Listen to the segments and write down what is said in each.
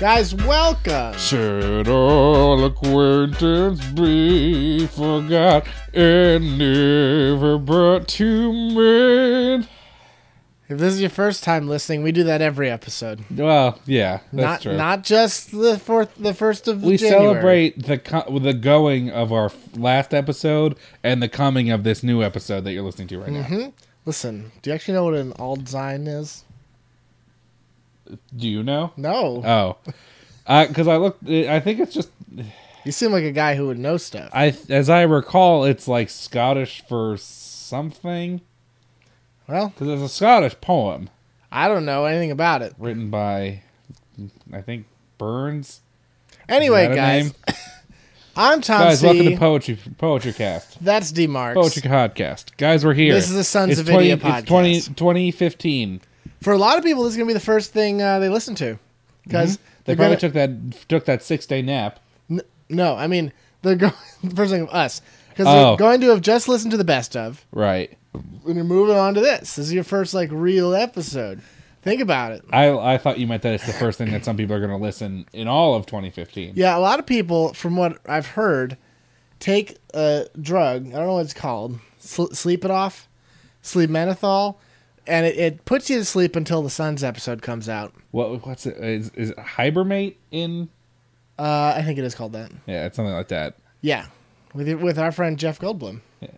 Guys, welcome. Should all acquaintance be forgot and never brought to mind? If this is your first time listening, we do that every episode. Well, yeah, that's true. Not just the first of we January. celebrate the going of our last episode and the coming of this new episode that you're listening to right now. Listen, do you actually know what an alt-sign is? Do you know? No. Oh. Because I think it's just... You seem like a guy who would know stuff. As I recall, it's like Scottish for something. Well, because it's a Scottish poem. I don't know anything about it. Written by, I think, Burns. Anyway, guys, I'm Tom Guys, C. welcome to Poetry Cast. That's D. Marks. Poetry Podcast. Guys, we're here. This is the Sons of Idiot podcast. It's 2015. For a lot of people, this is going to be the first thing they listen to. Because they probably took that 6-day nap. No, I mean, they're going first thing of us. Because they're going to have just listened to the best of. Right. When you're moving on to this. This is your first, real episode. Think about it. I thought you meant that it's the first thing that some people are going to listen in all of 2015. Yeah, a lot of people, from what I've heard, take a drug. I don't know what it's called. Sleep it off? Sleep menthol. And it puts you to sleep until the Sun's episode comes out. What's it? Is it hibernate in? I think it is called that. Yeah, it's something like that. Yeah. With our friend Jeff Goldblum. Yeah.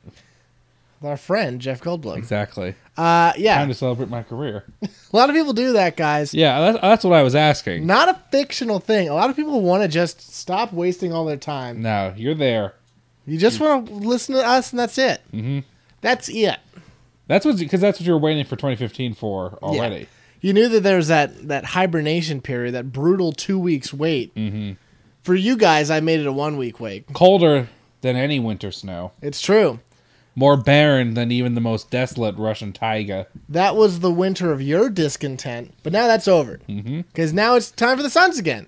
Our friend Jeff Goldblum. Exactly. Yeah. Time to celebrate my career. A lot of people do that, guys. Yeah, that's what I was asking. Not a fictional thing. A lot of people want to just stop wasting all their time. No, you're there. You just want to listen to us, and that's it. Mm-hmm. That's it. That's what you were waiting for 2015 for already. Yeah. You knew that there was that hibernation period, that brutal 2 weeks wait. Mm-hmm. For you guys, I made it a 1 week wait. Colder than any winter snow. It's true. More barren than even the most desolate Russian taiga. That was the winter of your discontent, but now that's over. Because now it's time for the Suns again.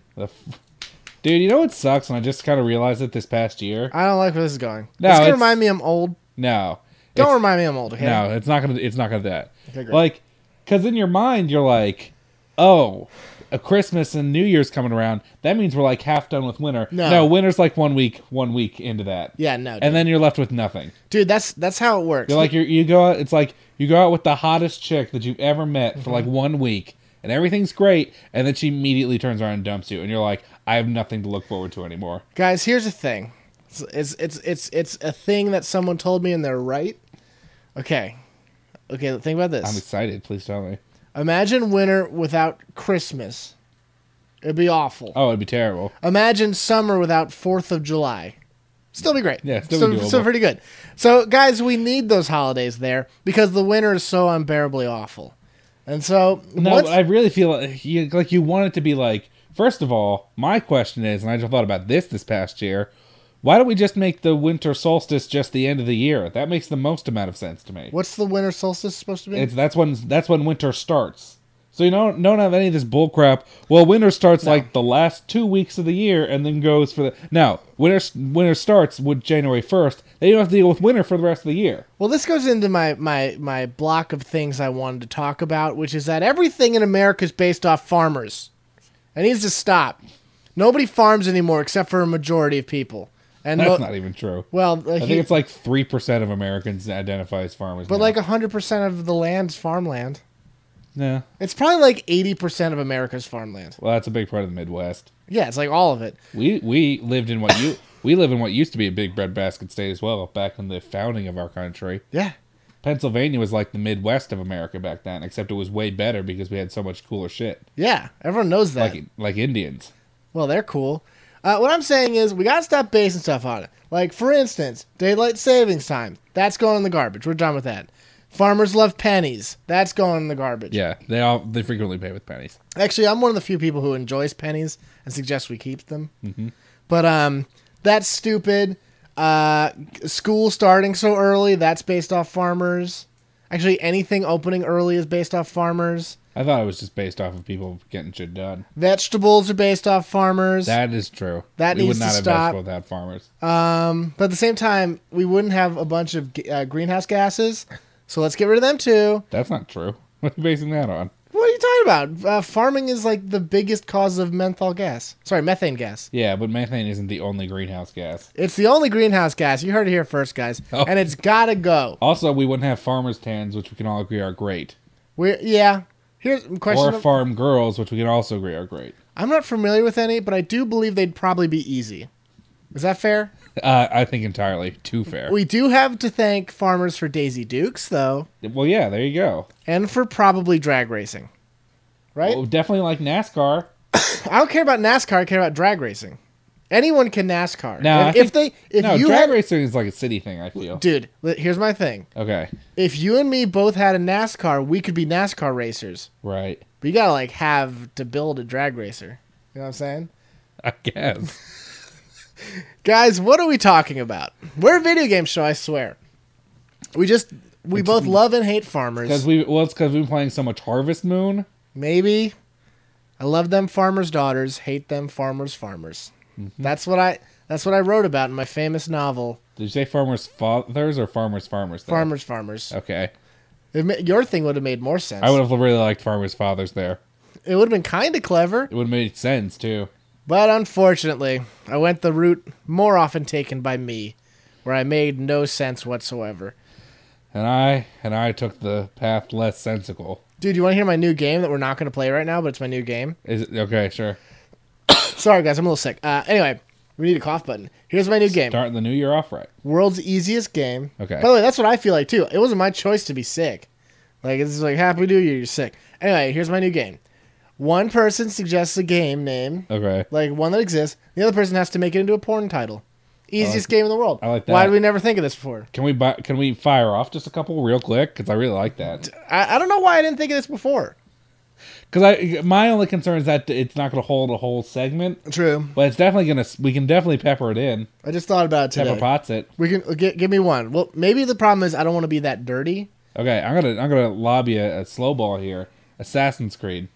Dude, you know what sucks? And I just kind of realized it this past year. I don't like where this is going. No, it's going to remind me I'm old. No. Don't remind me I'm old, okay? No, it's not gonna do that. Okay, great. Like, because in your mind, you're like, oh, a Christmas and New Year's coming around. That means we're like half done with winter. No, winter's like 1 week into that. Yeah, no. Dude. And then you're left with nothing. Dude, that's how it works. You're like, you go out, it's like you go out with the hottest chick that you've ever met for like 1 week, and everything's great, and then she immediately turns around and dumps you, and you're like, I have nothing to look forward to anymore. Guys, here's the thing. It's a thing that someone told me, and they're right. Okay, think about this. I'm excited. Please tell me. Imagine winter without Christmas. It'd be awful. Oh, it'd be terrible. Imagine summer without 4th of July. Still be great. Yeah, still pretty good. So, guys, we need those holidays there because the winter is so unbearably awful. And so... No, I really feel like you want it to be like... First of all, my question is, and I just thought about this past year... Why don't we just make the winter solstice just the end of the year? That makes the most amount of sense to me. What's the winter solstice supposed to be? That's when winter starts. So you don't have any of this bullcrap. Well, winter starts like the last 2 weeks of the year and then goes for the... No, winter starts with January 1st. Then you don't have to deal with winter for the rest of the year. Well, this goes into my block of things I wanted to talk about, which is that everything in America is based off farmers. It needs to stop. Nobody farms anymore except for a majority of people. And that's not even true. Well, I think it's like 3% of Americans identify as farmers. But now. like 100% of the land's farmland. Yeah. It's probably like 80% of America's farmland. Well, that's a big part of the Midwest. Yeah, it's like all of it. We lived in what used to be a big breadbasket state as well back in the founding of our country. Yeah. Pennsylvania was like the Midwest of America back then, except it was way better because we had so much cooler shit. Yeah, everyone knows that. Like Indians. Well, they're cool. What I'm saying is we got to stop basing stuff on it. Like, for instance, daylight savings time. That's going in the garbage. We're done with that. Farmers love pennies. That's going in the garbage. Yeah, they frequently pay with pennies. Actually, I'm one of the few people who enjoys pennies and suggests we keep them. Mm-hmm. But that's stupid. School starting so early, that's based off farmers. Actually, anything opening early is based off farmers. I thought it was just based off of people getting shit done. Vegetables are based off farmers. That is true. That needs to stop. We would not have vegetables without farmers. But at the same time, we wouldn't have a bunch of greenhouse gases. So let's get rid of them too. That's not true. What are you basing that on? What are you talking about? Farming is like the biggest cause of methane gas. Yeah, but methane isn't the only greenhouse gas. It's the only greenhouse gas. You heard it here first, guys. Oh. And it's gotta go. Also, we wouldn't have farmers' tans, which we can all agree are great. Here's a question. Or farm girls, which we can also agree are great. I'm not familiar with any, but I do believe they'd probably be easy. Is that fair? I think entirely too fair. We do have to thank farmers for Daisy Dukes, though. Well, yeah, there you go. And for probably drag racing. Right? Well, definitely like NASCAR. I don't care about NASCAR, I care about drag racing. Anyone can NASCAR. No, Drag racing is like a city thing, I feel. Dude, here's my thing. Okay. If you and me both had a NASCAR, we could be NASCAR racers. Right. But you gotta like have to build a drag racer. You know what I'm saying? I guess. Guys, what are we talking about? We're a video game show, I swear. We both love and hate farmers. It's because we've been playing so much Harvest Moon. Maybe. I love them farmers' daughters, hate them farmers' farmers. Mm-hmm. That's what I wrote about in my famous novel. Did you say farmers' fathers or farmers' farmers? There? Farmers. Okay. Your thing would have made more sense. I would have really liked farmers' fathers there. It would have been kind of clever. It would have made sense, too. But unfortunately, I went the route more often taken by me, where I made no sense whatsoever. And I took the path less sensical. Dude, you want to hear my new game that we're not going to play right now, but it's my new game? Is it? Okay, sure. Sorry, guys, I'm a little sick. Anyway, we need a cough button. Here's my new game. Starting the new year off right. World's easiest game. Okay. By the way, that's what I feel like, too. It wasn't my choice to be sick. Like, it's like, Happy New Year, you're sick. Anyway, here's my new game. One person suggests a game name. Okay. Like, one that exists. The other person has to make it into a porn title. Easiest game in the world. I like that. Why did we never think of this before? Can we fire off just a couple real quick? Because I really like that. I don't know why I didn't think of this before. Because my only concern is that it's not going to hold a whole segment. True. But it's definitely we can definitely pepper it in. I just thought about it today. Pepper pots it. We can give me one. Well, maybe the problem is I don't want to be that dirty. Okay, I'm gonna lob you a slow ball here. Assassin's Creed.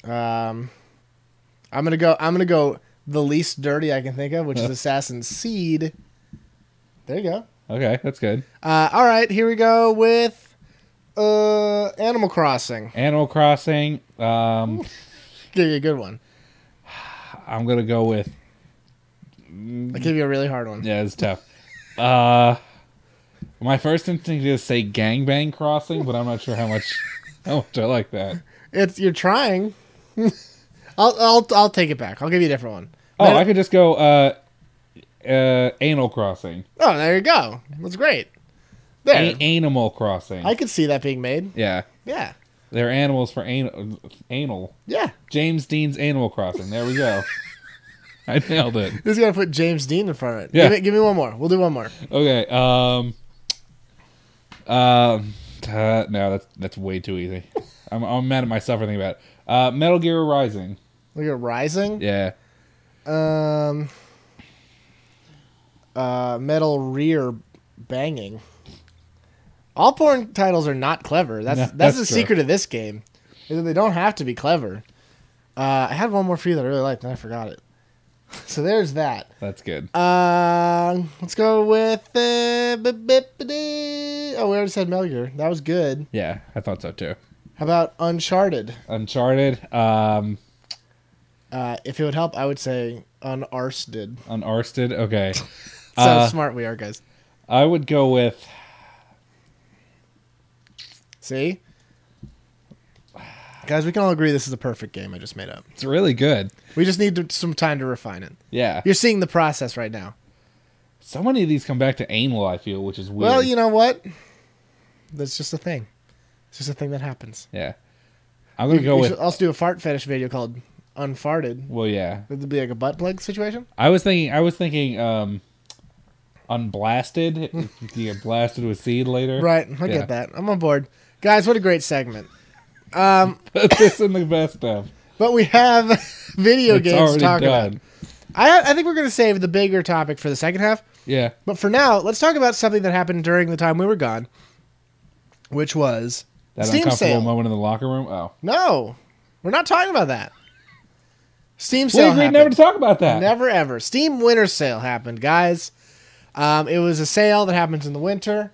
I'm gonna go the least dirty I can think of, which is Assassin's Seed. There you go. Okay, that's good. All right, here we go with Animal Crossing. Animal Crossing. Give you a good one. I'm gonna go with. I'll give you a really hard one. Yeah, it's tough. My first instinct is to say Gangbang Crossing, but I'm not sure how much I like that. You're trying. I'll take it back. I'll give you a different one. Oh, I could just go Anal Crossing. Oh, there you go. That's great. There. Animal Crossing. I could see that being made. Yeah. Yeah. They're animals for anal. Yeah. James Dean's Animal Crossing. There we go. I nailed it. Just gotta put James Dean in front of it. Yeah. Give me one more. We'll do one more. Okay. No, that's way too easy. I'm mad at myself for thinking about it. Metal Gear Rising. Look at Rising. Yeah. Metal Rear Banging. All porn titles are not clever. That's the true. secret of this game. Is that they don't have to be clever. I had one more for you that I really liked, and I forgot it. So there's that. That's good. Let's go with oh, we already said Metal Gear. That was good. Yeah, I thought so too. How about Uncharted? Uncharted. If it would help, I would say Unarsted. Unarsted. Okay. So smart we are, guys. I would go with. See? Guys, we can all agree this is a perfect game I just made up. It's really good. We just need some time to refine it. Yeah. You're seeing the process right now. So many of these come back to anal, I feel, which is weird. Well, you know what? That's just a thing. It's just a thing that happens. Yeah. I'm going to go we with... should also do a fart fetish video called Unfarted. Well, yeah. Would it be like a butt plug situation? I was thinking unblasted. You get blasted with seed later. Right. I get that. I'm on board. Guys, what a great segment. Put this in the best of. But we have video games to talk done. about. I think we're going to save the bigger topic for the second half. Yeah. But for now, let's talk about something that happened during the time we were gone, which was that Steam uncomfortable sale. moment in the locker room. Oh. No, we're not talking about that. Steam We sale agreed happened. never to talk about that. Never ever. Steam winter sale happened, guys. It was a sale that happens in the winter.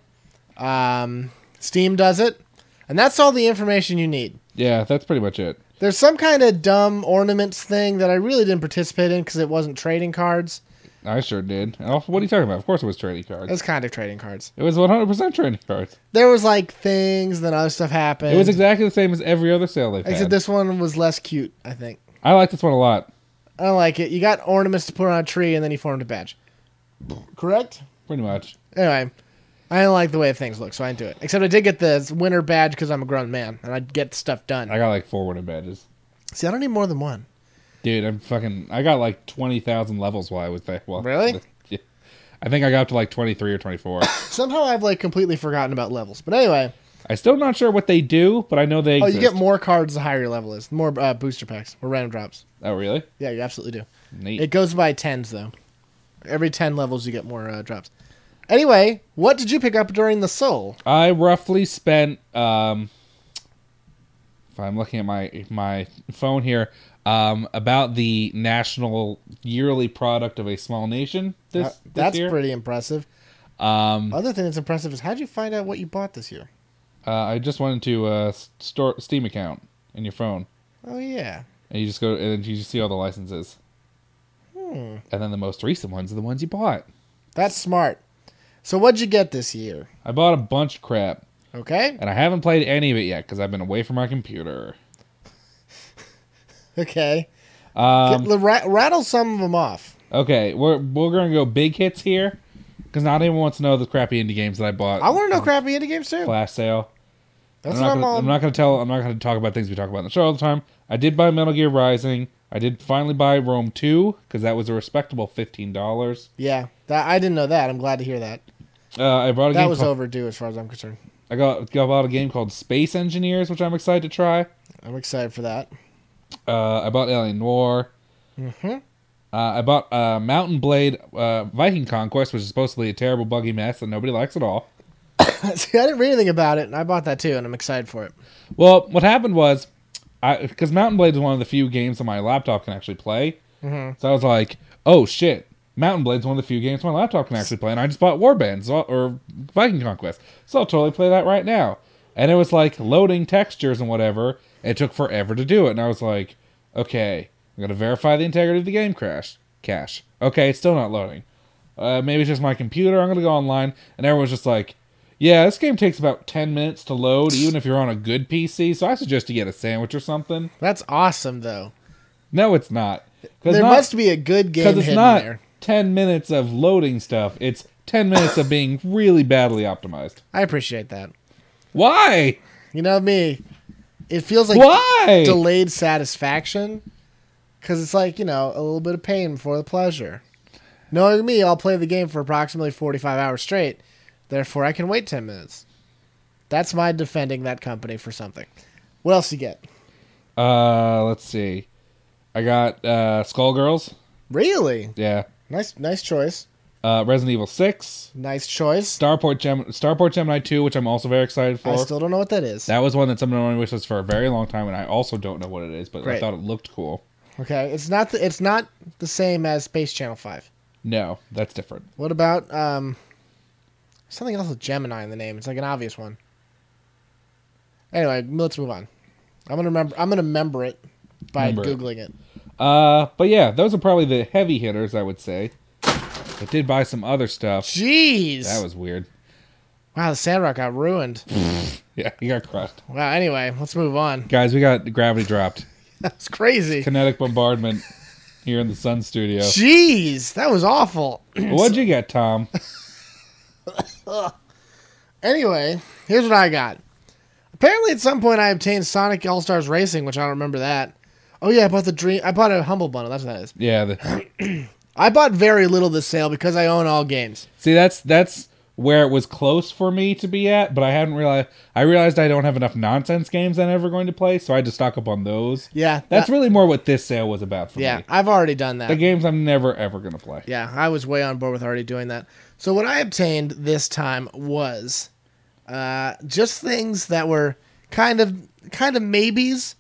Steam does it, and that's all the information you need. Yeah, that's pretty much it. There's some kind of dumb ornaments thing that I really didn't participate in because it wasn't trading cards. I sure did. Oh, what are you talking about? Of course it was trading It cards. was kind of trading cards. It was 100% trading cards. There was like things, then other stuff happened. It was exactly the same as every other sale they've Except had. this one was less cute, I think. I like this one a lot. I don't like it. You got ornaments to put on a tree, and then you formed a badge. Correct? Pretty much. Anyway, I didn't like the way things look, so I didn't do it. Except I did get the winter badge because I'm a grown man, and I get stuff done. I got like 4 winning badges. See, I don't need more than one. Dude, I got like 20,000 levels while I was there. Well, Really? Yeah. I think I got up to like 23 or 24. Somehow I've like completely forgotten about levels. But anyway. I'm still not sure what they do, but I know they exist. You get more cards the higher your level is. More booster packs or random drops. Oh, really? Yeah, you absolutely do. Neat. It goes by 10s, though. Every 10 levels, you get more drops. Anyway, what did you pick up during the Soul? I roughly spent, if I'm looking at my phone here, about the national yearly product of a small nation this That's year. pretty impressive. Other thing that's impressive is how'd you find out what you bought this year? I just went into a Steam account in your phone. Oh, yeah. And you just go and you just see all the licenses. And then the most recent ones are the ones you bought. That's smart. So what'd you get this year? I bought a bunch of crap. Okay. And I haven't played any of it yet because I've been away from my computer. Okay. Rattle some of them off. Okay, we're going to go big hits here because not anyone wants to know the crappy indie games that I bought. I want to know crappy indie games, too. Flash sale. That's I'm not going to talk about things we talk about on the show all the time. I did buy Metal Gear Rising. I did finally buy Rome 2 because that was a respectable $15. Yeah, I didn't know that. I'm glad to hear that. I bought a game. That was overdue as far as I'm concerned. I got a game called Space Engineers, which I'm excited to try. I'm excited for that. I bought Alien Noir. Mm-hmm. I bought Mountain Blade Viking Conquest, which is supposedly a terrible, buggy mess that nobody likes at all. See, I didn't read anything about it, and I bought that too, and I'm excited for it. Well, what happened was, because Mountain Blade is one of the few games on my laptop can actually play. Mm-hmm. So I was like, oh shit, Mountain Blade's one of the few games my laptop can actually play, and I just bought Warband or Viking Conquest, so I'll totally play that right now. And it was like loading textures and whatever. It took forever to do it, and I was like, okay, I'm gonna verify the integrity of the game cache. Okay, it's still not loading. Maybe it's just my computer. I'm gonna go online, and everyone's just like, yeah, this game takes about 10 minutes to load, even if you're on a good PC, so I suggest you get a sandwich or something. That's awesome, though. No, it's not. There must be a good game hidden because it's not there. 10 minutes of loading stuff. It's 10 minutes of being really badly optimized. I appreciate that. Why? You know me. It feels like Why? delayed satisfaction. Because it's like, a little bit of pain before the pleasure. Knowing me, I'll play the game for approximately 45 hours straight. Therefore, I can wait 10 minutes. That's my defending that company for something. What else you get? Let's see. I got Skullgirls. Really? Yeah. Nice choice. Resident Evil 6. Nice choice. Starport Gemini 2, which I'm also very excited for. I still don't know what that is. That was one that's been on my wish list for a very long time, and I also don't know what it is, but Great. I thought it looked cool. Okay, it's not the same as Space Channel 5. No, that's different. What about something else with Gemini in the name? It's like an obvious one. Anyway, let's move on. I'm gonna remember it by Googling it. But yeah, those are probably the heavy hitters, I would say. I did buy some other stuff. Jeez, That was weird. Wow, the Sandrock got ruined. Yeah, he got crushed. Wow. Anyway, let's move on. Guys, we got gravity dropped. That's crazy. Kinetic bombardment here in the Sun Studio. Jeez, that was awful. What'd you get, Tom? Anyway, here's what I got. Apparently, at some point, I obtained Sonic All-Stars Racing, which I don't remember that. Oh yeah, I bought a Humble Bundle. That's what that is. Yeah. I bought very little this sale because I own all games. See, that's where it was close for me to be at, but I realized I don't have enough nonsense games I'm ever going to play, so I had to stock up on those. Yeah. That's really more what this sale was about for me. Yeah, I've already done that. The games I'm never, ever going to play. Yeah, I was way on board with already doing that. So what I obtained this time was just things that were kind of maybes.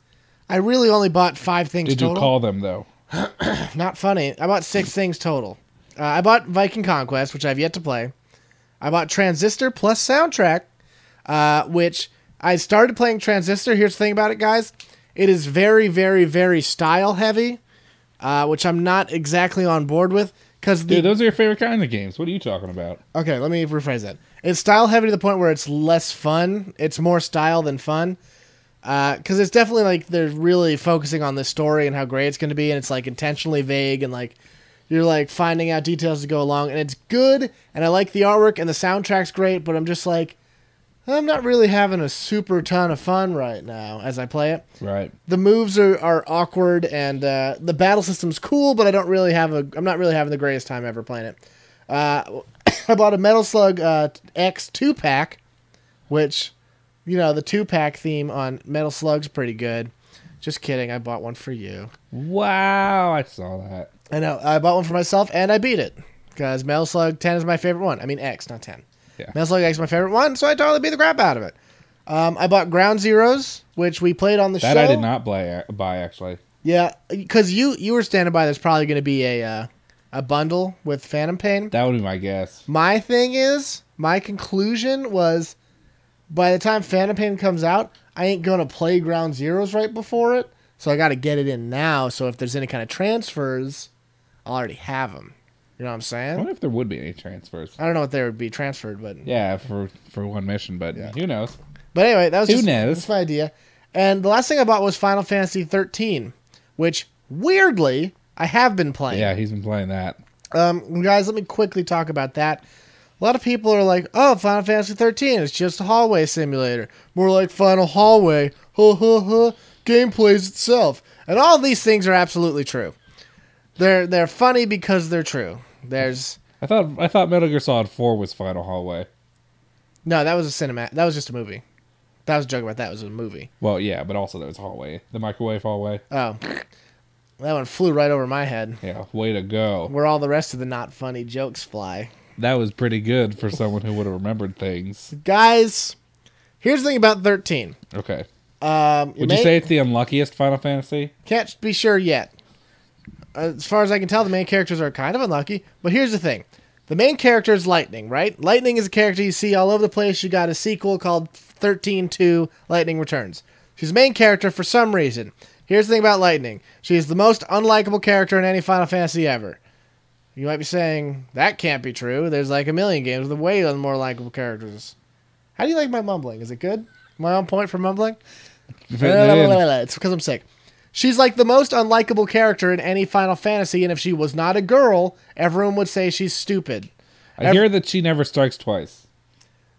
I really only bought 5 things total. Did you call them, though? Not funny. I bought 6 things total. I bought Viking Conquest, which I've yet to play. I bought Transistor plus Soundtrack, which I started playing Transistor. Here's the thing about it, guys. It is very, very, very style heavy, which I'm not exactly on board with. Dude, those are your favorite kind of games. What are you talking about? Okay, let me rephrase that. It's style heavy to the point where it's less fun. It's more style than fun. Because it's definitely like they're really focusing on this story and how great it's going to be, and it's like intentionally vague, and like you're like finding out details to go along, and it's good, and I like the artwork, and the soundtrack's great, but I'm just like, I'm not really having a super ton of fun right now as I play it. Right. The moves are awkward, and the battle system's cool, but I'm not really having the greatest time ever playing it. I bought a Metal Slug X 2-pack, which, you know, the 2-pack theme on Metal Slug's pretty good. Just kidding, I bought one for you. Wow, I saw that. I know, I bought one for myself, and I beat it, because Metal Slug 10 is my favorite one. I mean X, not 10. Yeah. Metal Slug X is my favorite one, so I totally beat the crap out of it. I bought Ground Zeroes, which we played on the show. That I did not buy, actually. Yeah, because you were standing by. There's probably going to be a bundle with Phantom Pain. That would be my guess. My conclusion was, by the time Phantom Pain comes out, I ain't going to play Ground Zeroes right before it, so I got to get it in now, so if there's any kind of transfers, I'll already have them. You know what I'm saying? I wonder if there would be any transfers. I don't know if there would be transferred, but... Yeah, for one mission, but yeah. Who knows? But anyway, that was Who knows? That's my idea. And the last thing I bought was Final Fantasy 13, which, weirdly, I have been playing. Yeah, he's been playing that. Guys, let me quickly talk about that. A lot of people are like, oh, Final Fantasy 13, it's just a hallway simulator. More like Final Hallway. Game plays itself. And all these things are absolutely true. They're funny because they're true. I thought Metal Gear Solid 4 was Final Hallway. No, that was a cinema. That was just a movie. That was a joke about that. It was a movie. Well, yeah, but also there was Hallway. The microwave hallway. Oh. That one flew right over my head. Yeah, way to go. Where all the rest of the not funny jokes fly. That was pretty good for someone who would have remembered things. Guys, here's the thing about 13. Okay. Would you say it's the unluckiest Final Fantasy? Can't be sure yet. As far as I can tell, the main characters are kind of unlucky. But here's the thing. The main character is Lightning, right? Lightning is a character you see all over the place. You got a sequel called 13-2 Lightning Returns. She's the main character for some reason. Here's the thing about Lightning. She is the most unlikable character in any Final Fantasy ever. You might be saying, that can't be true. There's like a million games with way more likable characters. How do you like my mumbling? Is it good? Am I on point for mumbling? It's because I'm sick. She's like the most unlikable character in any Final Fantasy, and if she was not a girl, everyone would say she's stupid. I hear that she never strikes twice.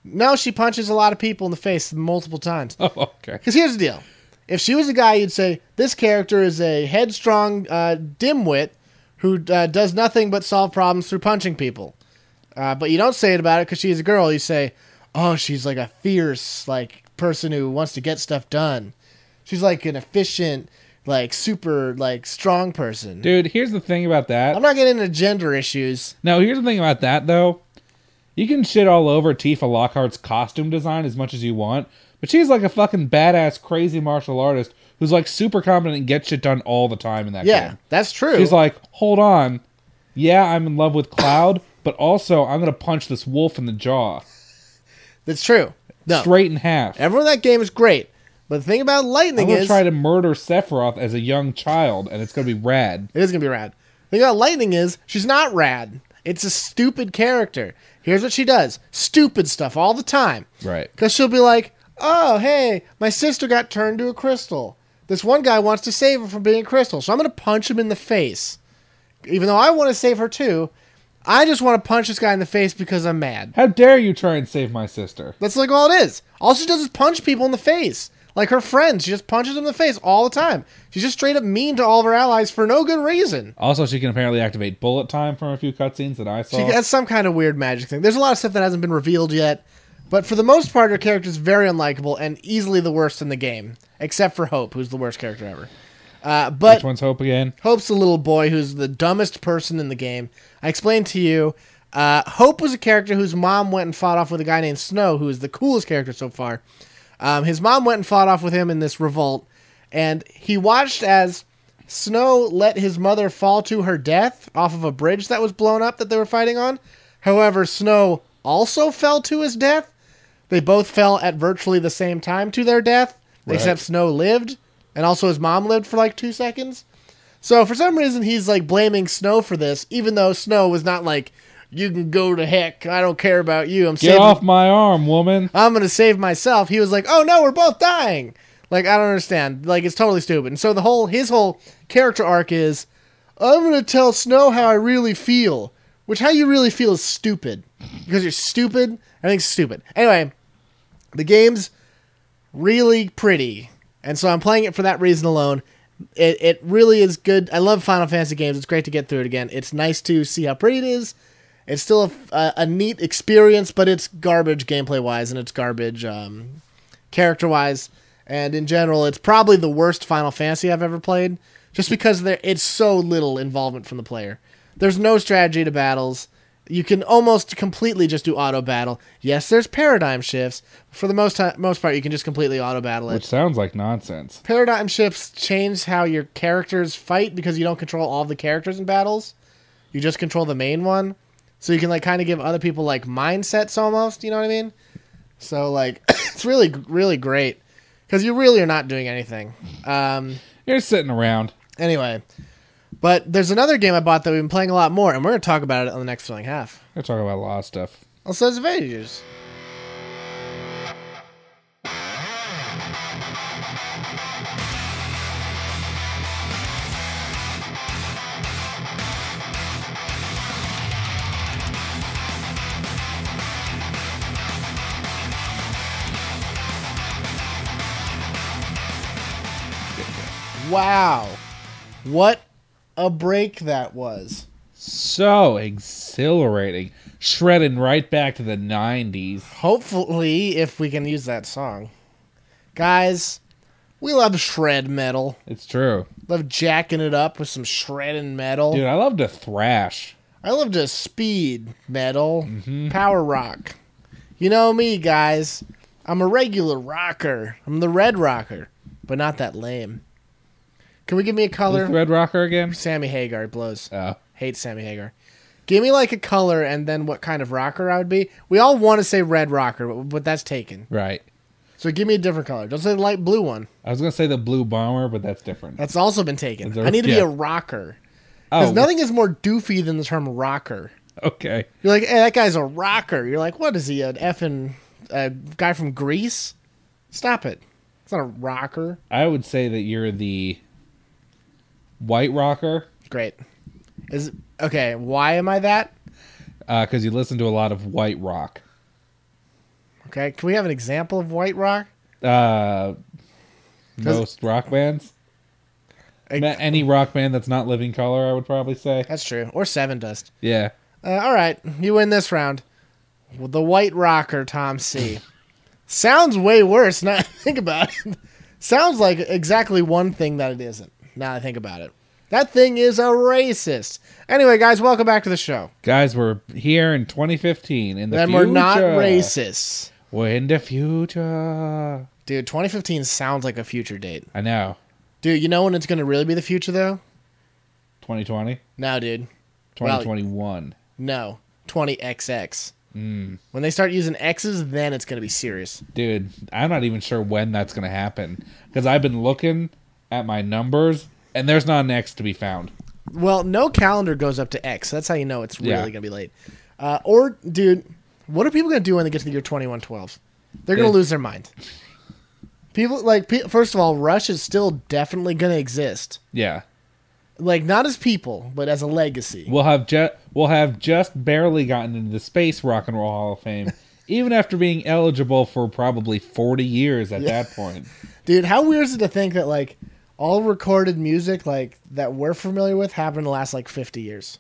No, she punches a lot of people in the face multiple times. Oh, okay. Because here's the deal. If she was a guy, you'd say, this character is a headstrong dimwit who does nothing but solve problems through punching people. But you don't say it about it because she's a girl. You say, oh, she's like a fierce like person who wants to get stuff done. She's like an efficient, like super like strong person. Dude, here's the thing about that. I'm not getting into gender issues. No, here's the thing about that, though. You can shit all over Tifa Lockhart's costume design as much as you want, but she's like a fucking badass, crazy martial artist who's like super competent and gets shit done all the time in that game. Yeah, that's true. She's like, hold on. Yeah, I'm in love with Cloud, but also I'm going to punch this wolf in the jaw. That's true. No. Straight in half. Everyone in that game is great. But the thing about Lightning I'm going to try to murder Sephiroth as a young child, and it's going to be rad. It is going to be rad. The thing about Lightning is she's not rad. It's a stupid character. Here's what she does. Stupid stuff all the time. Right. Because she'll be like, oh, hey, my sister got turned to a crystal. This one guy wants to save her from being a crystal, so I'm going to punch him in the face. Even though I want to save her too, I just want to punch this guy in the face because I'm mad. How dare you try and save my sister? That's like all it is. All she does is punch people in the face. Like her friends, she just punches them in the face all the time. She's just straight up mean to all of her allies for no good reason. Also, she can apparently activate bullet time from a few cutscenes that I saw. She has some kind of weird magic thing. There's a lot of stuff that hasn't been revealed yet. But for the most part, her character is very unlikable and easily the worst in the game. Except for Hope, who's the worst character ever. But which one's Hope again? Hope's the little boy who's the dumbest person in the game. I explained to you, Hope was a character whose mom went and fought off with a guy named Snow, who is the coolest character so far. His mom went and fought off with him in this revolt, and he watched as Snow let his mother fall to her death off of a bridge that was blown up that they were fighting on. However, Snow also fell to his death, They both fell at virtually the same time to their death, Right. except Snow lived, and also his mom lived for like 2 seconds. So for some reason, he's like blaming Snow for this, even though Snow was not like, you can go to heck, I don't care about you. Get off my arm, woman. I'm going to save myself. He was like, oh no, we're both dying. Like, I don't understand. Like, it's totally stupid. And so his whole character arc is, I'm going to tell Snow how I really feel. Which how you really feel is stupid. Because you're stupid. I think it's stupid. Anyway, the game's really pretty. And so I'm playing it for that reason alone. It really is good. I love Final Fantasy games. It's great to get through it again. It's nice to see how pretty it is. It's still a neat experience, but it's garbage gameplay-wise, and it's garbage character-wise. And in general, it's probably the worst Final Fantasy I've ever played, just because it's so little involvement from the player. There's no strategy to battles. You can almost completely just do auto battle. Yes, there's paradigm shifts. For the most part, you can just completely auto battle it. Which sounds like nonsense. Paradigm shifts change how your characters fight because you don't control all the characters in battles. You just control the main one. So you can like kind of give other people like mindsets almost, you know what I mean? So like it's really, really great because you really are not doing anything. You're sitting around. Anyway, but there's another game I bought that we've been playing a lot more, and we're going to talk about it on the next filling half. We're talking about a lot of stuff. Also, it's Avengers. Wow. What a break that was. So exhilarating. Shredding right back to the 90s. Hopefully, if we can use that song. Guys, we love shred metal. It's true. Love jacking it up with some shredding metal. Dude, I love to thrash. I love to speed metal. Power rock. You know me, guys. I'm a regular rocker. I'm the red rocker. But not that lame. Can we give me a color? Who's the Red Rocker again? Sammy Hagar blows. Oh. Hates Sammy Hagar. Give me like a color and then what kind of rocker I would be. We all want to say red rocker, but that's taken. Right. So give me a different color. Don't say the light blue one. I was going to say the Blue Bomber, but that's different. That's also been taken. I need to be a rocker. Because nothing is more doofy than the term rocker. Okay. You're like, hey, that guy's a rocker. You're like, what is he, an effing guy from Greece? Stop it. It's not a rocker. I would say that you're the white rocker. Great. Okay, why am I that? Because you listen to a lot of white rock. Okay, can we have an example of white rock? Most rock bands. Any rock band that's not Living Colour, I would probably say. That's true. Or Seven Dust. Yeah. All right, you win this round. Well, the white rocker, Tom C. Sounds way worse now that I think about it. Sounds like exactly one thing that it isn't, now that I think about it. That thing is a racist. Anyway, guys, welcome back to the show. Guys, we're here in 2015. In the then future. We're not racists. We're in the future. Dude, 2015 sounds like a future date. I know. Dude, you know when it's going to really be the future, though? 2020? No, dude. 2021. Well, no. 20XX. When they start using X's, then it's going to be serious. Dude, I'm not even sure when that's going to happen. Because I've been looking at my numbers, and there's not an X to be found. Well, no calendar goes up to X. That's how you know it's really going to be late. Dude, what are people going to do when they get to the year 2112? They're going to lose their mind. People, first of all, Rush is still definitely going to exist. Yeah. Like, not as people, but as a legacy. We'll have just barely gotten into the Space Rock and Roll Hall of Fame, even after being eligible for probably 40 years at that point. Dude, how weird is it to think that, like, all recorded music, like, that we're familiar with happened in the last, like, 50 years?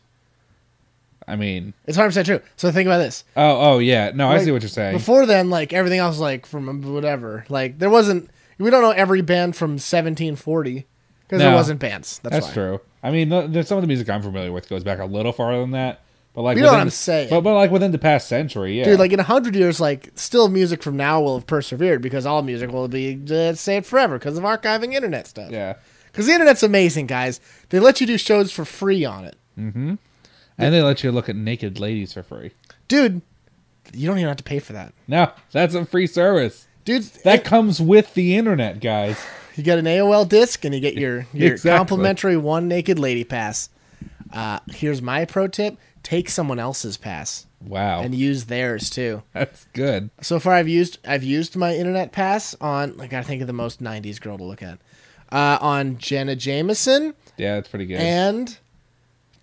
I mean... It's 100% true. So think about this. Oh, yeah. No, I see what you're saying. Before then, like, everything else, like, from whatever. Like, there wasn't... We don't know every band from 1740. Because there wasn't bands. That's true. I mean, some of the music I'm familiar with goes back a little farther than that. But like, you know what I'm saying. But like within the past century, yeah. Dude, like in 100 years, like still music from now will have persevered because all music will be saved forever because of archiving internet stuff. Yeah. Because the internet's amazing, guys. They let you do shows for free on it. Mm-hmm. And they let you look at naked ladies for free. Dude, You don't even have to pay for that. No, that's a free service. Dude, That comes with the internet, guys. you get an AOL disc and you get your Exactly. complimentary one naked lady pass. Here's my pro tip. Take someone else's pass. Wow. And use theirs too. That's good. So far I've used my internet pass on, I gotta think of the most 90s girl to look at. On Jenna Jameson. Yeah, that's pretty good. And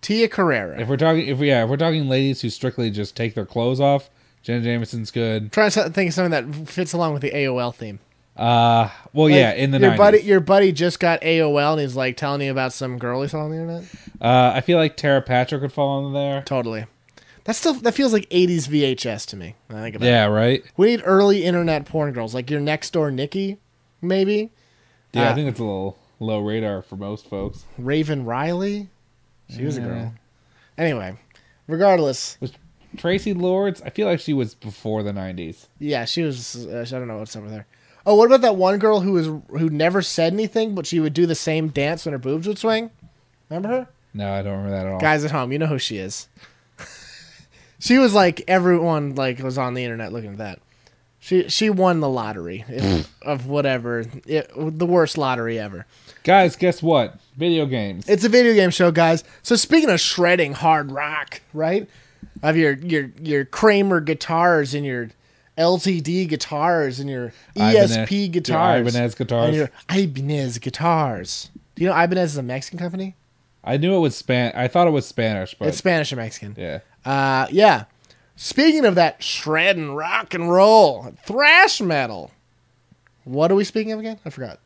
Tia Carrera. If we're talking ladies who strictly just take their clothes off, Jenna Jameson's good. Trying to think of something that fits along with the AOL theme. Well, Like, yeah, in the 90s. Your buddy just got AOL and he's like telling you about some girl he saw on the internet. I feel like Tara Patrick would fall under there. Totally. That feels like 80s VHS to me. When I think about it. Yeah, right? We need early internet porn girls, like your next door Nikki, maybe. Yeah, I think it's a little low radar for most folks. Raven Riley. She was a girl. Anyway, regardless. Was Tracy Lords? I feel like she was before the 90s. Yeah, she was. I don't know what's over there. Oh, what about that one girl who never said anything, but she would do the same dance when her boobs would swing? Remember her? No, I don't remember that at all. Guys at home, you know who she is. She was like everyone was on the internet looking at that. She won the lottery of whatever, the worst lottery ever. Guys, guess what? Video games. It's a video game show, guys. So speaking of shredding hard rock, right? Of your Kramer guitars and your LTD guitars and your ESP guitars. Your Ibanez guitars. And your Ibanez guitars. Do you know Ibanez is a Mexican company? I knew it was I thought it was Spanish, but It's Spanish and Mexican. yeah. Yeah. Speaking of that shredding rock and roll, thrash metal. What are we speaking of again? I forgot.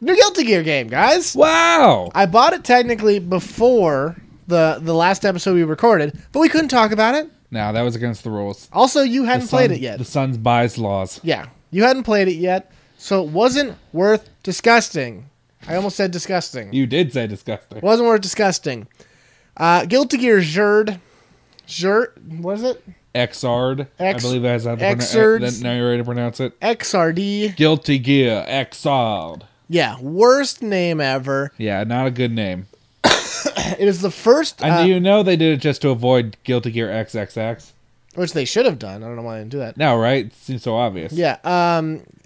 New Guilty Gear game, guys. Wow. I bought it technically before the last episode we recorded, but we couldn't talk about it. No, that was against the rules. Also, you hadn't played it yet. The Sun's buys laws. Yeah, you hadn't played it yet, so it wasn't worth disgusting. I almost said disgusting. You did say disgusting. Wasn't worth disgusting. Guilty Gear Xrd. What is it? Xrd. I believe that's how Xrd. now you're ready to pronounce it. Xrd. Guilty Gear Xrd. Yeah, worst name ever. Yeah, not a good name. It is the first... And you know they did it just to avoid Guilty Gear XXX? Which they should have done. I don't know why they didn't do that. No, right? It seems so obvious. Yeah,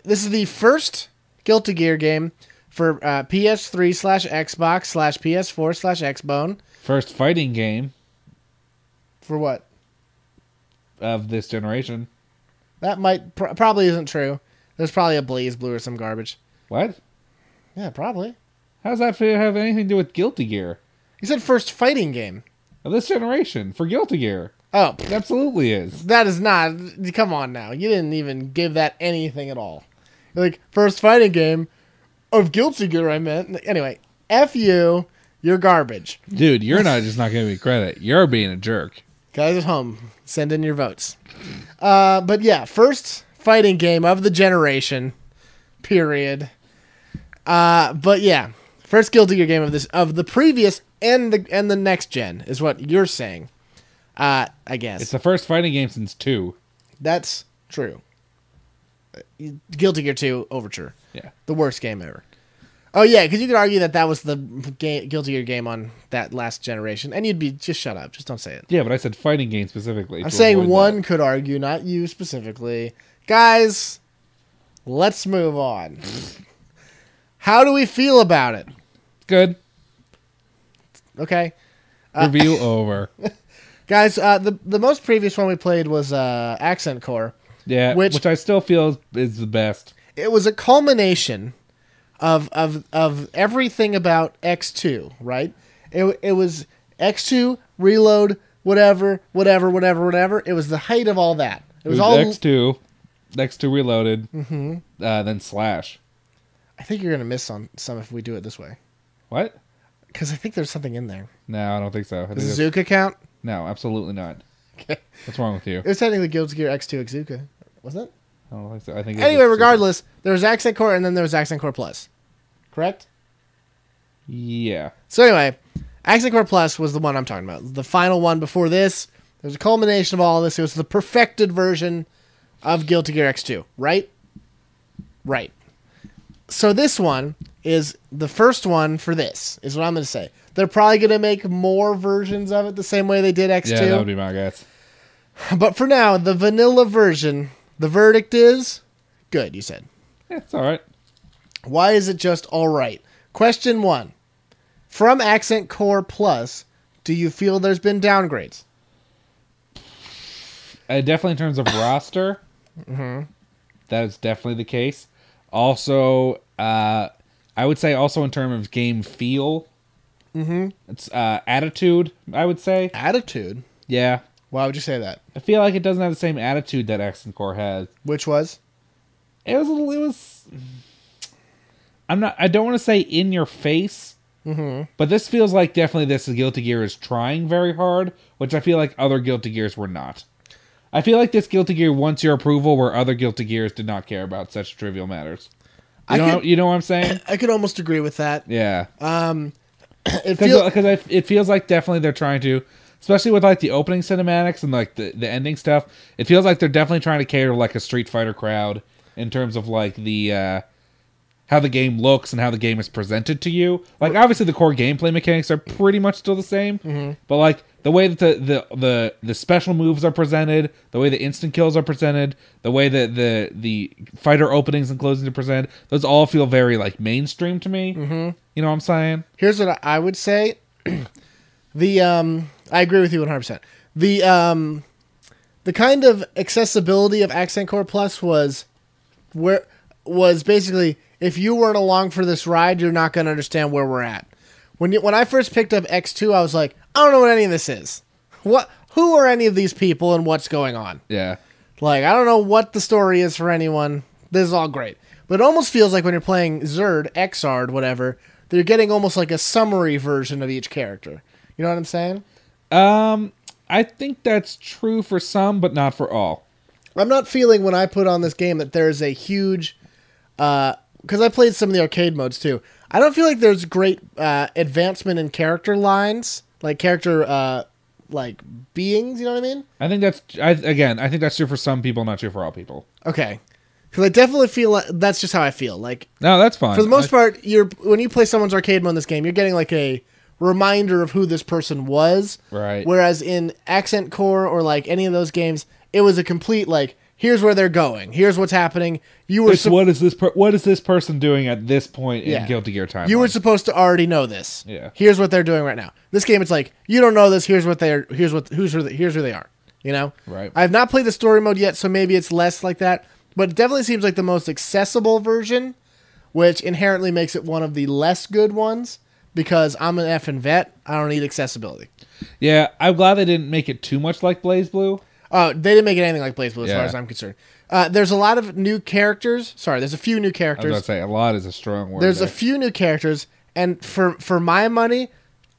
this is the first Guilty Gear game for PS3/Xbox/PS4/Xbone. First fighting game For what? of this generation. That might... probably isn't true. There's probably a Blaze Blue or some garbage. What? Yeah, probably. How does that have anything to do with Guilty Gear? You said first fighting game. Of this generation, for Guilty Gear. Oh, It absolutely is. that is not... Come on now. You didn't even give that anything at all. You're like, first fighting game of Guilty Gear, I meant. Anyway, F you. You're garbage. Dude, you're not just not giving me credit. You're being a jerk. Guys at home, send in your votes. But yeah, first fighting game of the generation. Period. But yeah, first Guilty Gear game of the previous and the next gen is what you're saying. I guess It's the first fighting game since 2. that's true. Guilty Gear 2 Overture, Yeah. the worst game ever. Oh yeah, because you could argue that was the Guilty Gear game on that last generation, and you'd be just shut up, just don't say it. Yeah, but I said fighting game specifically. I'm to saying avoid one that. could argue, not you specifically. Guys, let's move on. How do we feel about it? Good. Okay. Review over. Guys, the most previous one we played was Accent Core. Yeah, which I still feel is the best. It was a culmination of everything about X2, right? It was X2, Reload, whatever. It was the height of all that. It was all X2 Reloaded, then Slash. I think you're going to miss on some if we do it this way. What? Because I think there's something in there. No, I don't think so. Does Zuka count? No, absolutely not. Okay. What's wrong with you? It was technically Guilty Gear X2 Exuka, wasn't it? I don't think so. I think Anyway, regardless, there was Accent Core and then there was Accent Core Plus. Correct? Yeah. So anyway, Accent Core Plus was the one I'm talking about. The final one before this. There's a culmination of all this. It was the perfected version of Guilty Gear X2, right? Right. So this one is the first one for this, is what I'm going to say. They're probably going to make more versions of it the same way they did X2. Yeah, that would be my guess. But for now, the vanilla version, the verdict is good, you said. Yeah, it's all right. Why is it just all right? Question 1. From Accent Core Plus, do you feel there's been downgrades? Definitely in terms of roster, that is definitely the case. Also, I would say also in terms of game feel, it's attitude, I would say. Attitude? Yeah. Why would you say that? I feel like it doesn't have the same attitude that Accent Core has. Which was? It was I don't want to say in your face, but this feels like definitely this Guilty Gear is trying very hard, which I feel like other Guilty Gears were not. I feel like this Guilty Gear wants your approval where other Guilty Gears did not care about such trivial matters. You know what I'm saying? I could almost agree with that. Yeah. It It feels like definitely they're trying to, especially with like the opening cinematics and like the ending stuff. It feels like they're definitely trying to cater to like a Street Fighter crowd in terms of like the how the game looks and how the game is presented to you. Like obviously the core gameplay mechanics are pretty much still the same, but like the way that the special moves are presented, the way the instant kills are presented, the way that the fighter openings and closings are presented, those all feel very like mainstream to me. You know what I'm saying? Here's what I would say. I agree with you 100%. The kind of accessibility of Accent Core Plus was basically, if you weren't along for this ride, you're not going to understand where we're at. When I first picked up X2, I was like, I don't know what any of this is. Who are any of these people and what's going on? Yeah. Like, I don't know what the story is for anyone. This is all great. But it almost feels like when you're playing Xrd, whatever, that you're getting almost like a summary version of each character. You know what I'm saying? I think that's true for some, but not for all. I'm not feeling when I put on this game that there's a huge... because I played some of the arcade modes too. I don't feel like there's great advancement in character lines, like character like beings. You know what I mean? I think that's true for some people, not true for all people. Okay, because I definitely feel like that's just how I feel. Like, no, that's fine. For the most part, when you play someone's arcade mode in this game, you're getting like a reminder of who this person was. Right. Whereas in Accent Core or like any of those games, it was a complete like, here's where they're going. Here's what's happening. What is this person doing at this point in Guilty Gear time? You were supposed to already know this. Yeah. Here's what they're doing right now. This game, it's like, you don't know this. Here's who they are. You know. Right. I have not played the story mode yet, so maybe it's less like that. But it definitely seems like the most accessible version, which inherently makes it one of the less good ones. Because I'm an effing vet, I don't need accessibility. Yeah, I'm glad they didn't make it too much like BlazBlue. Oh, they didn't make it anything like BlazBlue as far as I'm concerned. There's a lot of new characters. Sorry, there's a few new characters. I was going to say, a lot is a strong word. There's a few new characters, and for my money,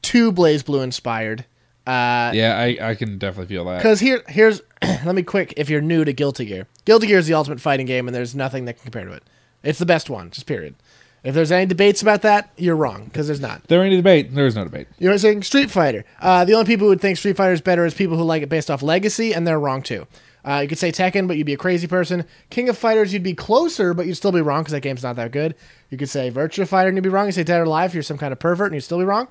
2 BlazBlue inspired. Yeah, I can definitely feel that. Because here's let me quick, if you're new to Guilty Gear. Guilty Gear is the ultimate fighting game, and there's nothing that can compare to it. It's the best one, just period. If there's any debates about that, you're wrong, because there's not. There ain't a debate. There is no debate. You know what I'm saying? Street Fighter. The only people who would think Street Fighter is better is people who like it based off legacy, and they're wrong too. You could say Tekken, but you'd be a crazy person. King of Fighters, you'd be closer, but you'd still be wrong because that game's not that good. You could say Virtua Fighter, and you'd be wrong. You say Dead or Alive, you're some kind of pervert, and you'd still be wrong.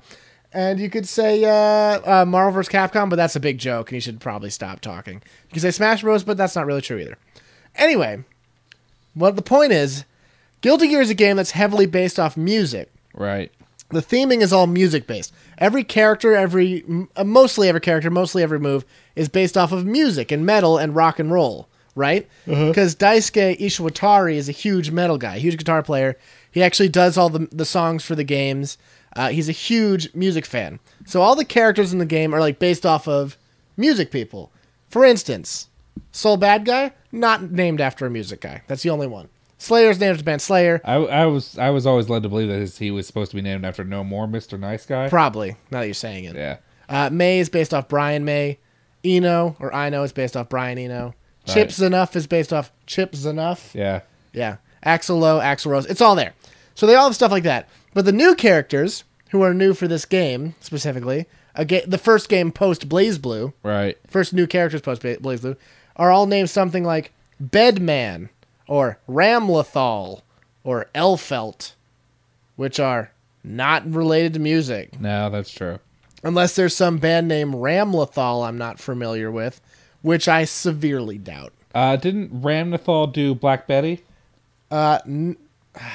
And you could say Marvel vs. Capcom, but that's a big joke, and you should probably stop talking. You could say Smash Bros., but that's not really true either. Anyway, what the point is, Guilty Gear is a game that's heavily based off music. Right. The theming is all music-based. Every character, mostly every move is based off of music and metal and rock and roll, right? Because Daisuke Ishiwatari is a huge metal guy, huge guitar player. He actually does all the songs for the games. He's a huge music fan. So all the characters in the game are like based off of music people. For instance, Soul Bad Guy, not named after a music guy. That's the only one. Slayer's named after the band Slayer. I was always led to believe that he was supposed to be named after No More Mr. Nice Guy. Probably, now that you're saying it. Yeah. May is based off Brian May. Eno is based off Brian Eno. Right. Chip Zanuff is based off Chip Zanuff. Yeah. Yeah. Axl Lowe, Axl Rose. It's all there. So they all have stuff like that. But the new characters, who are new for this game, specifically, the first game post-BlazBlue, right? First new characters post-BlazBlue, are all named something like Bedman, or Ramlethal, or Elfelt, which are not related to music. No, that's true. Unless there's some band named Ramlethal I'm not familiar with, which I severely doubt. Didn't Ramnathal do Black Betty? I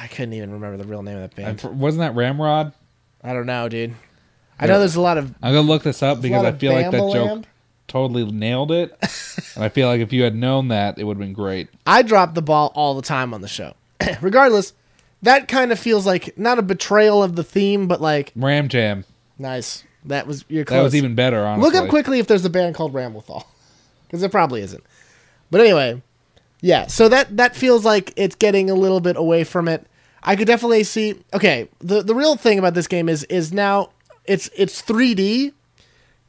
couldn't even remember the real name of that band. Wasn't that Ramrod? I don't know, dude. I know there's a lot of... I'm going to look this up because I feel like that joke Bambalamb. totally nailed it. And I feel like if you had known that, it would have been great. I drop the ball all the time on the show. Regardless, that kind of feels like not a betrayal of the theme, but like... Ram Jam. Nice. You're close. That was even better, honestly. Look up quickly if there's a band called Ramblethal. Because there probably isn't. But anyway, yeah. So that feels like it's getting a little bit away from it. I could definitely see... Okay, the real thing about this game is now it's 3D.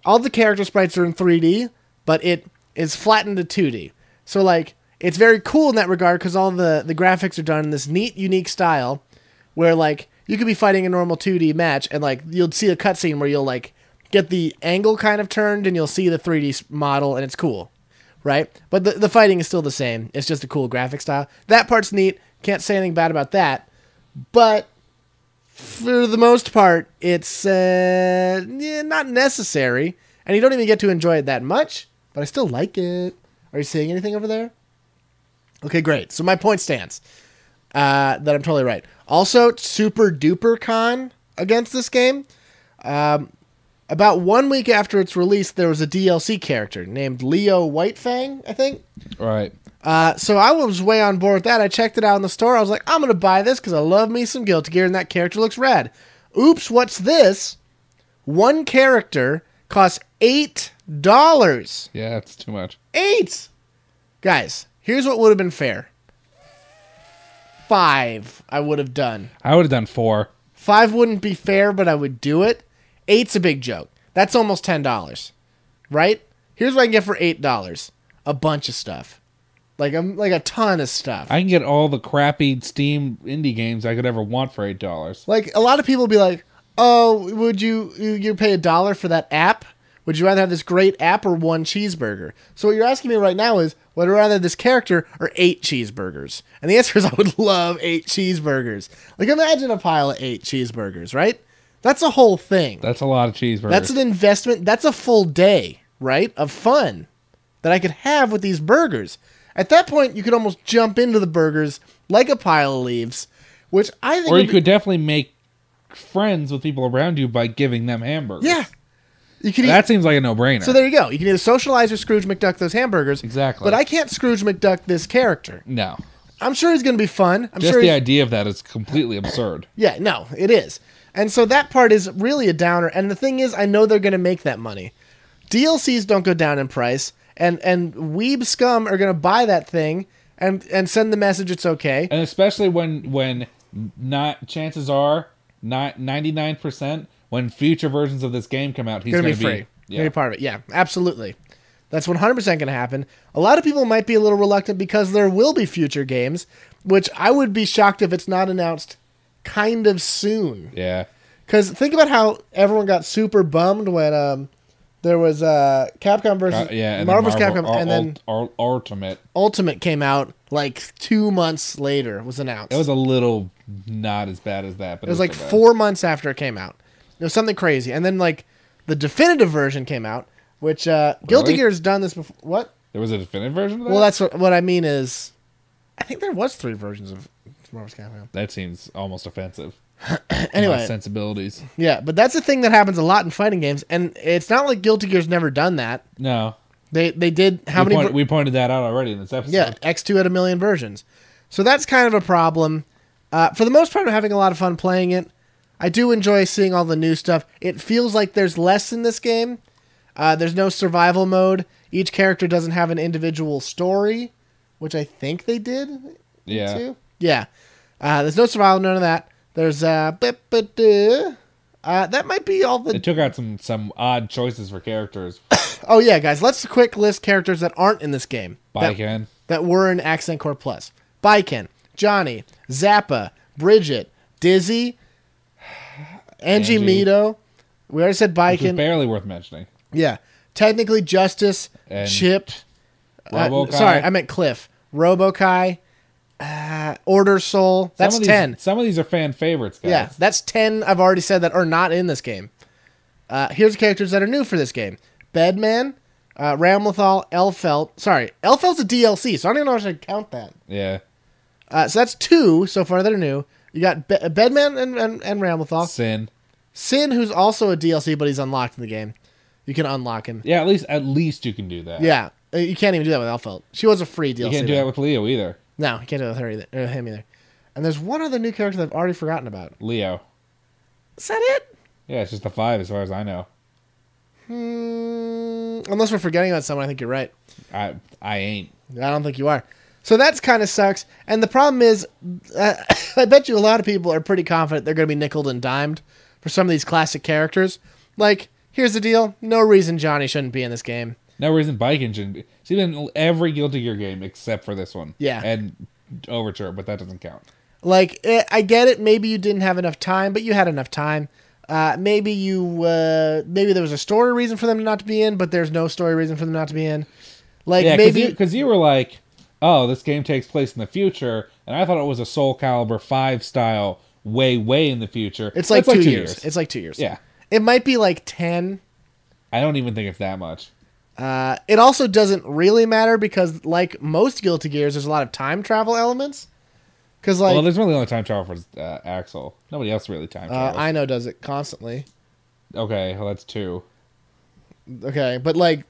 All the character sprites are in 3D, but it is flattened to 2D. So, like, it's very cool in that regard because all the graphics are done in this neat, unique style where, like, you could be fighting a normal 2D match and, like, you'll see a cutscene where you'll, like, get the angle kind of turned and you'll see the 3D model and it's cool, right? But the fighting is still the same. It's just a cool graphic style. That part's neat. Can't say anything bad about that. But for the most part, it's not necessary. And you don't even get to enjoy it that much, but I still like it. Are you saying anything over there? Okay, great. So my point stands. That I'm totally right. Also, super duper con against this game. About 1 week after its release, there was a DLC character named Leo Whitefang, I think. Right. So I was way on board with that. I checked it out in the store. I was like, I'm going to buy this because I love me some Guilty Gear, and that character looks rad. Oops, what's this? One character costs $8. Yeah, that's too much. 8! Guys, here's what would have been fair. 5 I would have done. I would have done 4. 5 wouldn't be fair, but I would do it. 8's a big joke. That's almost $10, right? Here's what I can get for $8. A bunch of stuff. Like a ton of stuff. I can get all the crappy Steam indie games I could ever want for $8. Like, a lot of people be like, oh, would you pay $1 for that app? Would you rather have this great app or 1 cheeseburger? So what you're asking me right now is, would I rather have this character or 8 cheeseburgers? And the answer is I would love 8 cheeseburgers. Like, imagine a pile of 8 cheeseburgers, right? That's a whole thing. That's a lot of cheeseburgers. That's an investment. That's a full day, right, of fun that I could have with these burgers. At that point, you could almost jump into the burgers like a pile of leaves, which I think... Or you could definitely make friends with people around you by giving them hamburgers. Yeah. That seems like a no-brainer. So there you go. You can either socialize or Scrooge McDuck those hamburgers. Exactly. But I can't Scrooge McDuck this character. No. I'm sure he's going to be fun. Just the idea of that is completely absurd. Yeah, no, it is. And so that part is really a downer. And the thing is, I know they're going to make that money. DLCs don't go down in price. And weeb scum are going to buy that thing and send the message it's okay. And especially when not chances are, not 99%, when future versions of this game come out, he's going to be free. Yeah. Be part of it. Yeah, absolutely. That's 100% going to happen. A lot of people might be a little reluctant because there will be future games, which I would be shocked if it's not announced kind of soon. Yeah. Because think about how everyone got super bummed when there was Capcom versus Marvel's Capcom, and then Ultimate came out like 2 months later. Was announced. It was a little not as bad as that, but it was like 4 months after it came out. It was something crazy, and then like the definitive version came out, which Guilty Gear's done this before. What? There was a definitive version of that? Well, that's what I mean is, I think there was 3 versions of Marvel's Capcom. That seems almost offensive. Anyway, my sensibilities. Yeah, but that's a thing that happens a lot in fighting games, and it's not like Guilty Gear's never done that. No, they did. We pointed that out already in this episode. Yeah, X2 had 1 million versions, so that's kind of a problem. For the most part, I'm having a lot of fun playing it. I do enjoy seeing all the new stuff. It feels like there's less in this game. There's no survival mode. Each character doesn't have an individual story, which I think they did. Yeah. Yeah. There's no survival, none of that. There's that might be all the... They took out some odd choices for characters. Oh yeah, guys, let's quick list characters that aren't in this game. Baiken. That were in Accent Core Plus. Baiken, Johnny, Zappa, Bridget, Dizzy, Angie Mito. We already said Baiken. Which is barely worth mentioning. Yeah. Technically Justice, and Chip. Robo-Kai. Sorry, I meant Cliff. Robo-Kai. Order Soul. That's 10. Some of these are fan favorites, guys. Yeah, that's 10 I've already said that are not in this game. Here's the characters that are new for this game. Bedman, Ramlethal, Elfelt. Sorry, Elfelt's a DLC, so I don't even know if I should count that. Yeah. So that's 2 so far that are new. You got Bedman and Ramlethal. Sin, who's also a DLC, but he's unlocked in the game. You can unlock him. Yeah, at least you can do that. Yeah, you can't even do that with Elfelt. She was a free DLC. You can't do that with Leo either. No, you can't do it with her either, or him either. And there's one other new character that I've already forgotten about. Leo. Is that it? Yeah, it's just the 5 as far as I know. Unless we're forgetting about someone, I think you're right. I ain't. I don't think you are. So that kind of sucks. And the problem is, I bet you a lot of people are pretty confident they're going to be nickeled and dimed for some of these classic characters. Like, here's the deal. No reason Johnny shouldn't be in this game. No reason Biking shouldn't be. She's been in every Guilty Gear game except for this one. Yeah. And Overture, but that doesn't count. Like, I get it. Maybe you didn't have enough time, but you had enough time. Maybe there was a story reason for them not to be in, but there's no story reason for them not to be in. Like, yeah, maybe because you were like, oh, this game takes place in the future, and I thought it was a Soul Calibur 5 style way in the future. It's like 2 years. It's like 2 years. Yeah. It might be like 10. I don't even think it's that much. It also doesn't really matter because, like most Guilty Gears, there's a lot of time travel elements. Because, like, well, there's really only time travel for Axel. Nobody else really time travels. I know does it constantly. Okay, well, that's 2. Okay, but like,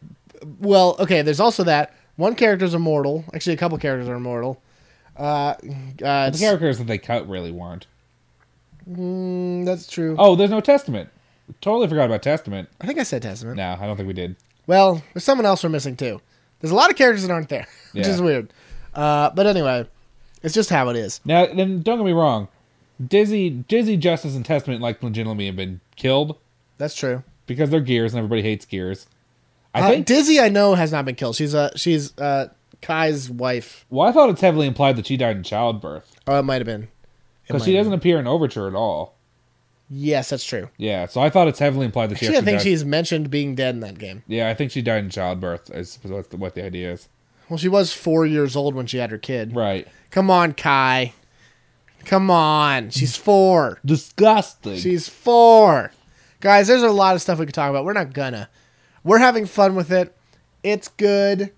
well, okay, there's also that. One character's immortal. Actually, a couple characters are immortal. The characters that they cut really weren't. That's true. Oh, there's no Testament. Totally forgot about Testament. I think I said Testament. No, I don't think we did. Well, there's someone else we're missing, too. There's a lot of characters that aren't there, which is weird. But anyway, it's just how it is. Now, then, don't get me wrong. Dizzy, Justice, and Testament, like, legitimately have been killed. That's true. Because they're Gears, and everybody hates Gears. I think Dizzy, I know, has not been killed. She's Kai's wife. Well, I thought it's heavily implied that she died in childbirth. Oh, it might have been. Because she doesn't appear in Overture at all. Yes, that's true. Yeah, so I thought it's heavily implied that she actually actually I think died. she's mentioned being dead in that game. Yeah, I think she died in childbirth, is what the idea is. Well, she was 4 years old when she had her kid. Right. Come on, Kai. Come on. She's 4. Disgusting. She's 4. Guys, there's a lot of stuff we could talk about. We're not gonna. We're having fun with it. It's good.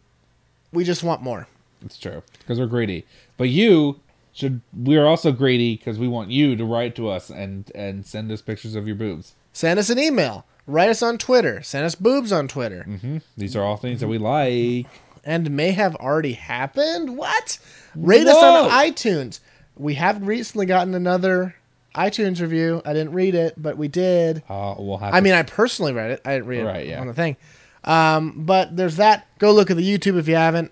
We just want more. It's true. Because we're greedy. But we are also greedy because we want you to write to us and send us pictures of your boobs. Send us an email. Write us on Twitter. Send us boobs on Twitter. Mm-hmm. These are all things that we like. And may have already happened? What? Rate us on iTunes. We have recently gotten another iTunes review. I didn't read it, but we did. I personally read it. I didn't read it on the thing. But there's that. Go look at the YouTube if you haven't.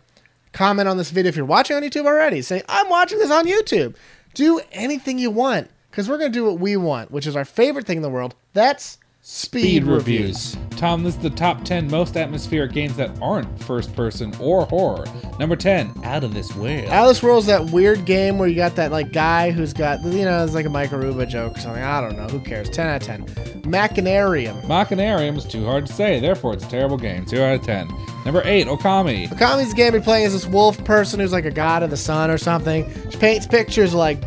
Comment on this video if you're watching on YouTube already. Say, I'm watching this on YouTube. Do anything you want, because we're going to do what we want, which is our favorite thing in the world. That's speed reviews. Tom, this is the top 10 most atmospheric games that aren't first person or horror. Number 10, Out of This World. Out of This World is that weird game where you got that like guy who's got, it's like a Mike Aruba joke or something. I don't know. Who cares? 10 out of 10. Machinarium. Machinarium is too hard to say, therefore it's a terrible game. 2 out of 10. Number 8, Okami. Okami's a game you're playing as this wolf person who's like a god of the sun or something. She paints pictures of like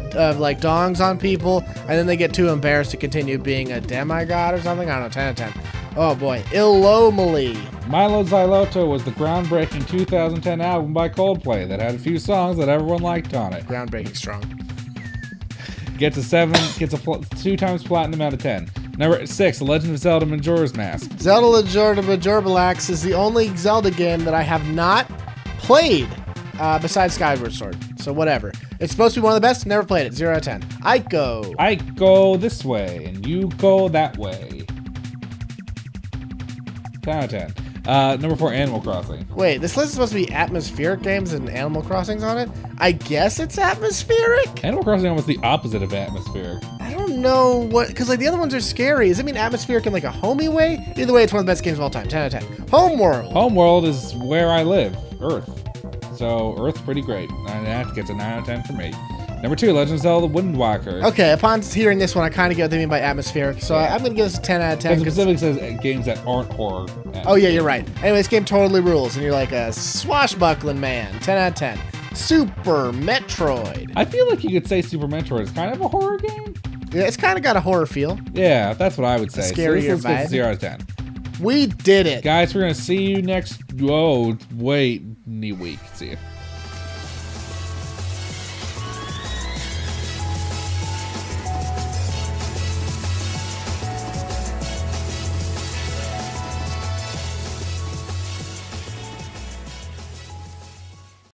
dongs on people, and then they get too embarrassed to continue being a demigod or something. I don't know, 10 out of 10. Oh boy, Illomily. Milo Xyloto was the groundbreaking 2010 album by Coldplay that had a few songs that everyone liked on it. Groundbreaking strong. Gets a 2 times platinum out of 10. Number 6, The Legend of Zelda Majora's Mask. Zelda Legend of Majora's is the only Zelda game that I have not played besides Skyward Sword. So whatever. It's supposed to be one of the best. Never played it. 0 out of 10. I go this way, and you go that way. 10 out of 10. Number 4, Animal Crossing. Wait, this list is supposed to be atmospheric games and Animal Crossing's on it? I guess it's atmospheric? Animal Crossing is almost the opposite of atmospheric. I don't know what, because like the other ones are scary. Does it mean atmospheric in like a homey way? Either way, it's one of the best games of all time. 10 out of 10. Homeworld. Homeworld is where I live, Earth. So Earth's pretty great. And that gets a 9 out of 10 from me. Number 2, Legend of Zelda Wind Waker. Okay, upon hearing this one, I kind of get what they mean by atmospheric. So I'm going to give this a 10 out of 10. Because it specifically says games that aren't horror. Oh, yeah, you're right. Anyway, this game totally rules, and you're like a swashbuckling man. 10 out of 10. Super Metroid. I feel like you could say Super Metroid is kind of a horror game. Yeah, it's kind of got a horror feel. Yeah, that's what I would say. Scarier so this vibe. 0 out of 10. We did it. Guys, we're going to see you next... Oh, wait. Week. See you.